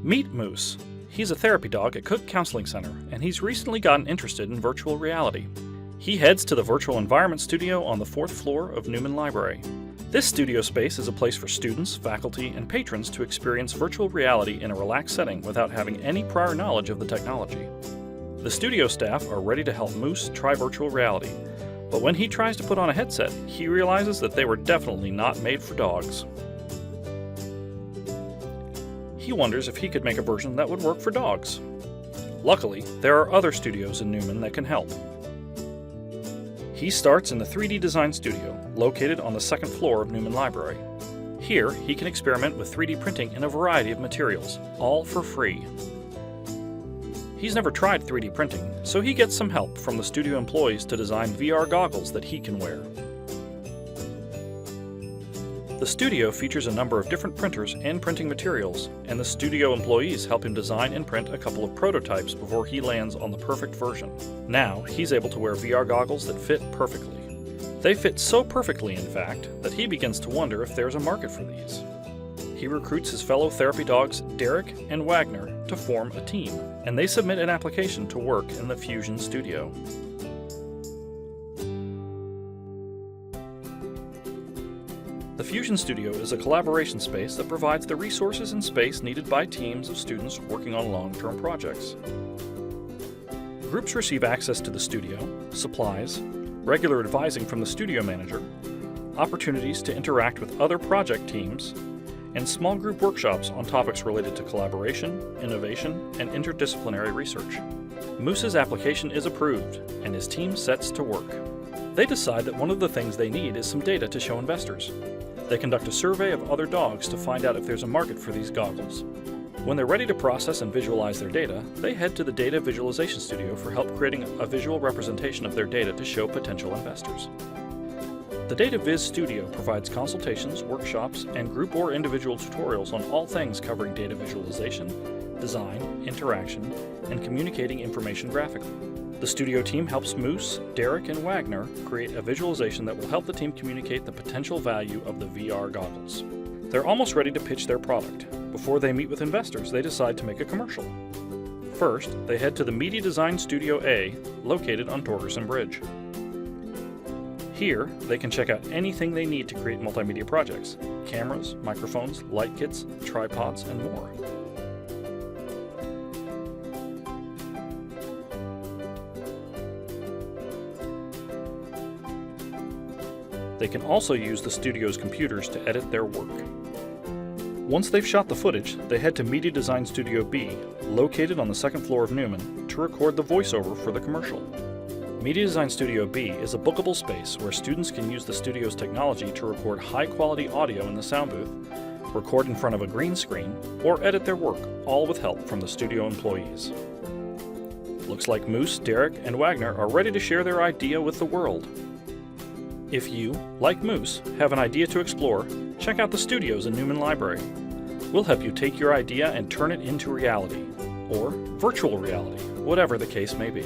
Meet Moose. He's a therapy dog at Cook Counseling Center, and he's recently gotten interested in virtual reality. He heads to the Virtual Environment Studio on the 4th floor of Newman Library. This studio space is a place for students, faculty, and patrons to experience virtual reality in a relaxed setting without having any prior knowledge of the technology. The studio staff are ready to help Moose try virtual reality, but when he tries to put on a headset, he realizes that they were definitely not made for dogs. He wonders if he could make a version that would work for dogs. Luckily, there are other studios in Newman that can help. He starts in the 3D Design Studio, located on the 2nd floor of Newman Library. Here, he can experiment with 3D printing in a variety of materials, all for free. He's never tried 3D printing, so he gets some help from the studio employees to design VR goggles that he can wear. The studio features a number of different printers and printing materials, and the studio employees help him design and print a couple of prototypes before he lands on the perfect version. Now, he's able to wear VR goggles that fit perfectly. They fit so perfectly, in fact, that he begins to wonder if there's a market for these. He recruits his fellow therapy dogs, Derek and Wagner, to form a team, and they submit an application to work in the Fusion Studio. The Fusion Studio is a collaboration space that provides the resources and space needed by teams of students working on long-term projects. Groups receive access to the studio, supplies, regular advising from the studio manager, opportunities to interact with other project teams, and small group workshops on topics related to collaboration, innovation, and interdisciplinary research. Moose's application is approved, and his team sets to work. They decide that one of the things they need is some data to show investors. They conduct a survey of other dogs to find out if there's a market for these goggles. When they're ready to process and visualize their data, they head to the Data Visualization Studio for help creating a visual representation of their data to show potential investors. The Data Viz Studio provides consultations, workshops, and group or individual tutorials on all things covering data visualization, design, interaction, and communicating information graphically. The studio team helps Moose, Derek, and Wagner create a visualization that will help the team communicate the potential value of the VR goggles. They're almost ready to pitch their product. Before they meet with investors, they decide to make a commercial. First, they head to the Media Design Studio A, located on Torgerson Bridge. Here, they can check out anything they need to create multimedia projects: cameras, microphones, light kits, tripods, and more. They can also use the studio's computers to edit their work. Once they've shot the footage, they head to Media Design Studio B, located on the 2nd floor of Newman, to record the voiceover for the commercial. Media Design Studio B is a bookable space where students can use the studio's technology to record high-quality audio in the sound booth, record in front of a green screen, or edit their work, all with help from the studio employees. Looks like Moose, Derek, and Wagner are ready to share their idea with the world. If you, like Moose, have an idea to explore, check out the studios in Newman Library. We'll help you take your idea and turn it into reality, or virtual reality, whatever the case may be.